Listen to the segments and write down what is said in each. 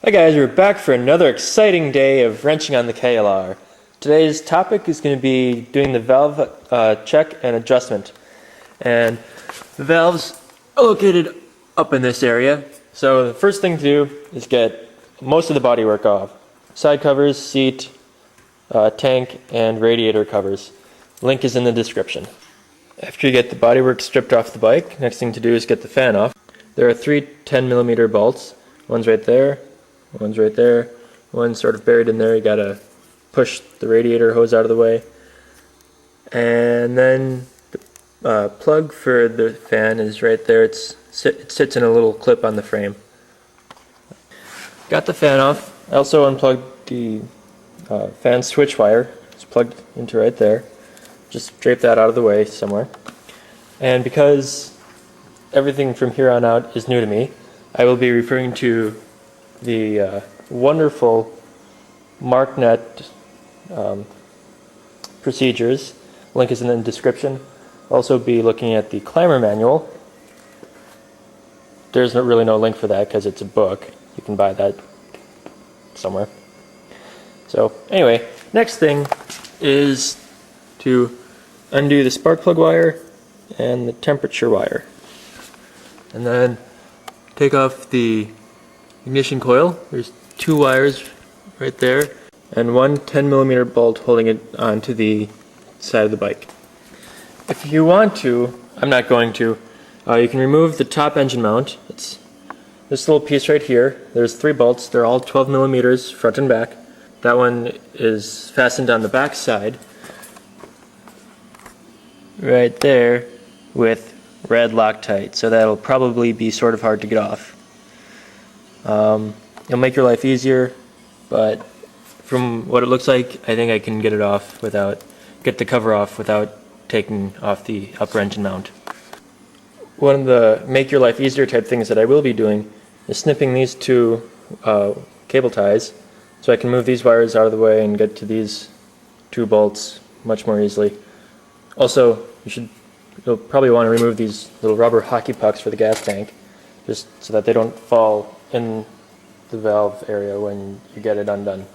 Hi guys, we're back for another exciting day of wrenching on the KLR. Today's topic is going to be doing the valve check and adjustment. And the valves are located up in this area. So the first thing to do is get most of the bodywork off. Side covers, seat, tank, and radiator covers. Link is in the description. After you get the bodywork stripped off the bike, next thing to do is get the fan off. There are three 10mm bolts. One's right there. One's right there, one's sort of buried in there. You gotta push the radiator hose out of the way. And then the plug for the fan is right there. It sits in a little clip on the frame. Got the fan off. I also unplugged the fan switch wire. It's plugged into right there. Just drape that out of the way somewhere. And because everything from here on out is new to me, I will be referring to the wonderful MarkNet procedures. Link is in the description. I'll also be looking at the climber manual. There's really no link for that because it's a book. You can buy that somewhere. So anyway, next thing is to undo the spark plug wire and the temperature wire. And then take off the ignition coil. There's two wires right there and one 10mm bolt holding it onto the side of the bike. If you want to, I'm not going to, you can remove the top engine mount. It's this little piece right here. There's three bolts. They're all 12mm front and back. That one is fastened on the back side right there with red Loctite, so that'll probably be sort of hard to get off. It'll make your life easier, but from what it looks like, I think I can get the cover off without taking off the upper engine mount. One of the make your life easier type things that I will be doing is snipping these two cable ties so I can move these wires out of the way and get to these two bolts much more easily. Also, you'll probably want to remove these little rubber hockey pucks for the gas tank, just so that they don't fall in the valve area when you get it undone.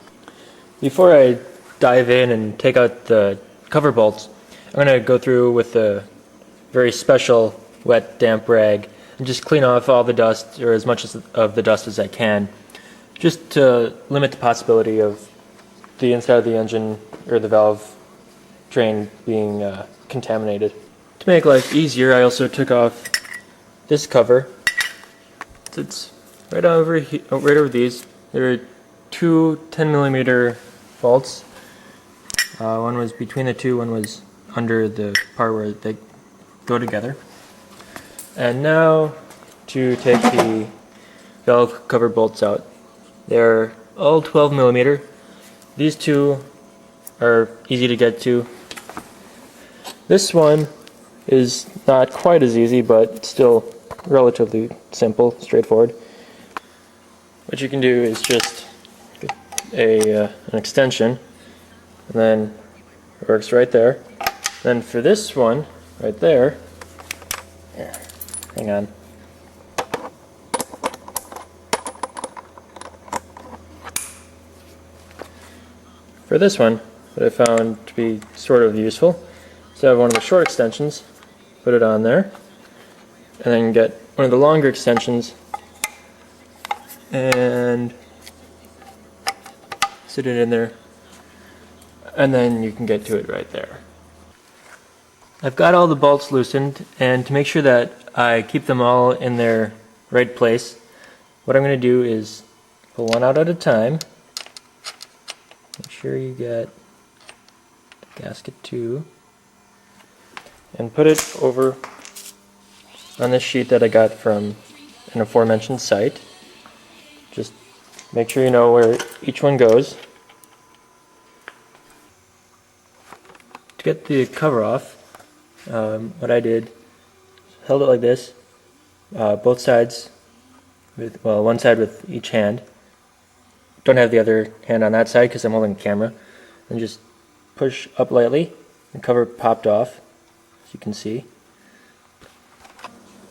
Before I dive in and take out the cover bolts, I'm going to go through with a very special wet damp rag and just clean off all the dust, or as much of the dust as I can, just to limit the possibility of the inside of the engine or the valve drain being contaminated. To make life easier, I also took off this cover. It's right over these. There are two 10mm bolts. One was between the two, one was under the part where they go together. And now to take the valve cover bolts out. They're all 12mm. These two are easy to get to. This one is not quite as easy, but still relatively simple, straightforward. What you can do is just get an extension, and then it works right there. Then for this one, right there, hang on. For this one, what I found to be sort of useful, so I have one of the short extensions, put it on there, and then get one of the longer extensions and sit it in there, and then you can get to it right there. I've got all the bolts loosened, and to make sure that I keep them all in their right place, what I'm going to do is pull one out at a time. Make sure you get gasket 2 and put it over on this sheet that I got from an aforementioned site. Just make sure you know where each one goes. To get the cover off, what I did, held it like this, both sides, one side with each hand. Don't have the other hand on that side because I'm holding the camera. And just push up lightly, and the cover popped off, as you can see.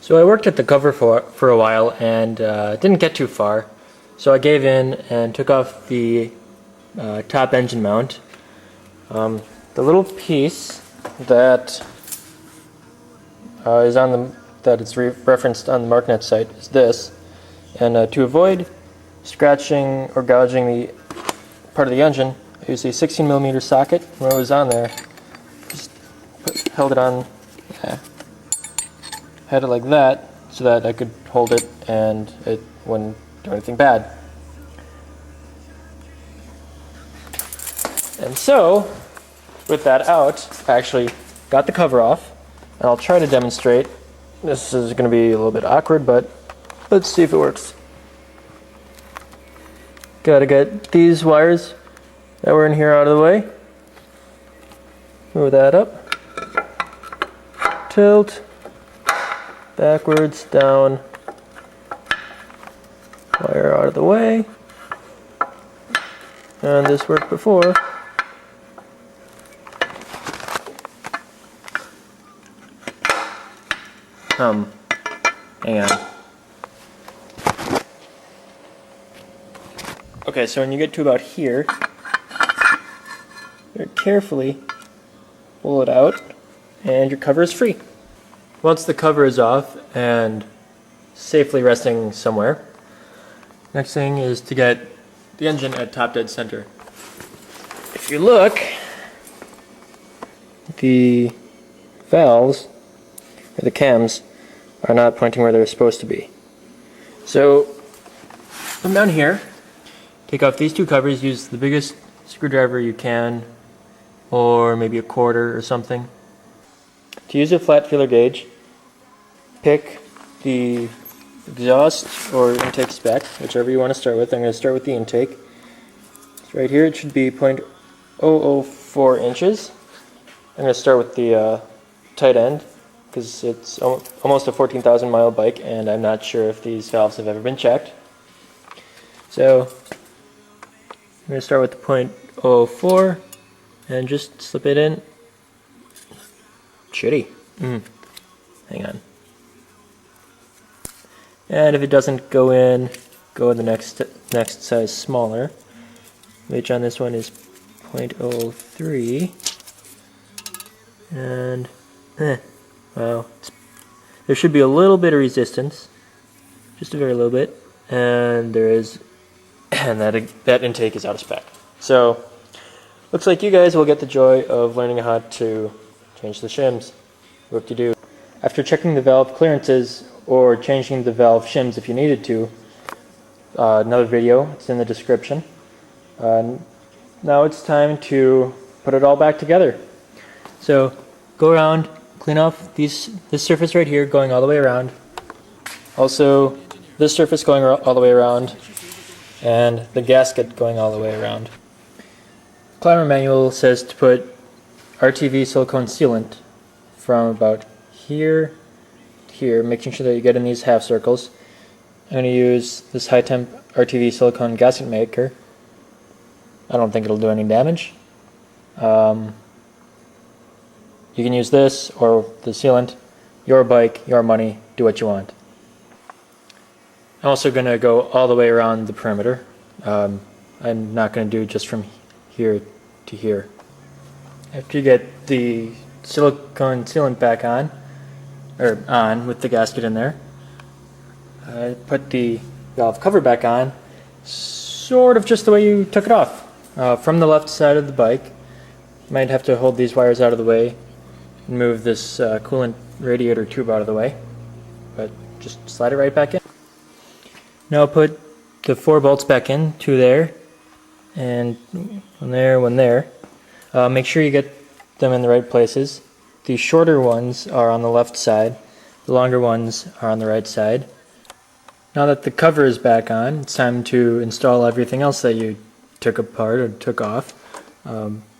So I worked at the cover for a while and didn't get too far. So I gave in and took off the top engine mount. The little piece that is on the referenced on the MarkNet site is this, and to avoid scratching or gouging the part of the engine, I used a 16mm socket. When it was on there, just held it on, had it like that, so that I could hold it and it wouldn't do anything bad. And so, with that out, I actually got the cover off, and I'll try to demonstrate. This is going to be a little bit awkward, but let's see if it works. Gotta get these wires that were in here out of the way. Move that up. Tilt. Backwards, down. Wire out of the way. And this worked before. Hang on. Okay, so when you get to about here, very carefully pull it out, and your cover is free. Once the cover is off and safely resting somewhere, next thing is to get the engine at top dead center. If you look, the valves, or the cams, are not pointing where they're supposed to be. So, come down here, take off these two covers, use the biggest screwdriver you can, or maybe a quarter or something. To use a flat feeler gauge, pick the exhaust or intake spec, whichever you want to start with. I'm going to start with the intake. So right here it should be 0.004 inches. I'm going to start with the tight end, because it's almost a 14,000 mile bike, and I'm not sure if these valves have ever been checked. So I'm going to start with the 0.004 and just slip it in. Shitty. Hang on. And if it doesn't go in the next size smaller, which on this one is 0.03. And wow, there should be a little bit of resistance, just a very little bit, and there is, and that intake is out of spec. So looks like you guys will get the joy of learning how to change the shims. What to do after checking the valve clearances or changing the valve shims if you needed to. Another video, it's in the description. Now it's time to put it all back together. So go around, clean off this surface right here going all the way around. Also this surface going all the way around, and the gasket going all the way around. Climber manual says to put RTV silicone sealant from about here to here, making sure that you get in these half circles. I'm going to use this high temp RTV silicone gasket maker. I don't think it'll do any damage. You can use this or the sealant. Your bike, your money, do what you want. I'm also going to go all the way around the perimeter. I'm not going to do just from here to here. After you get the silicone sealant back on, or on with the gasket in there, put the valve cover back on, sort of just the way you took it off. From the left side of the bike, you might have to hold these wires out of the way and move this coolant radiator tube out of the way, but just slide it right back in. Now put the 4 bolts back in, 2 there, and 1 there, 1 there. Make sure you get them in the right places. The shorter ones are on the left side, the longer ones are on the right side. Now that the cover is back on, it's time to install everything else that you took apart or took off.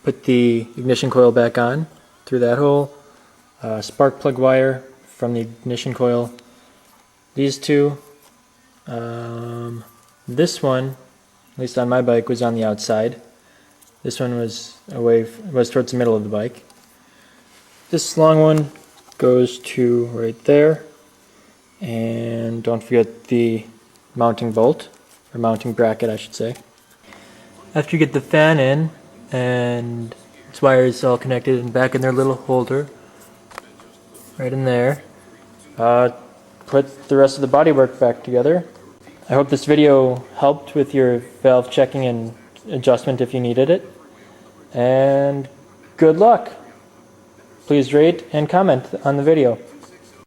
Put the ignition coil back on through that hole, spark plug wire from the ignition coil, these two. This one, at least on my bike, was on the outside. This one was towards the middle of the bike. This long one goes to right there, and don't forget the mounting bolt or mounting bracket I should say. After you get the fan in and its wires all connected and back in their little holder, right in there, put the rest of the bodywork back together. I hope this video helped with your valve checking and adjustment if you needed it. And good luck! Please rate and comment on the video.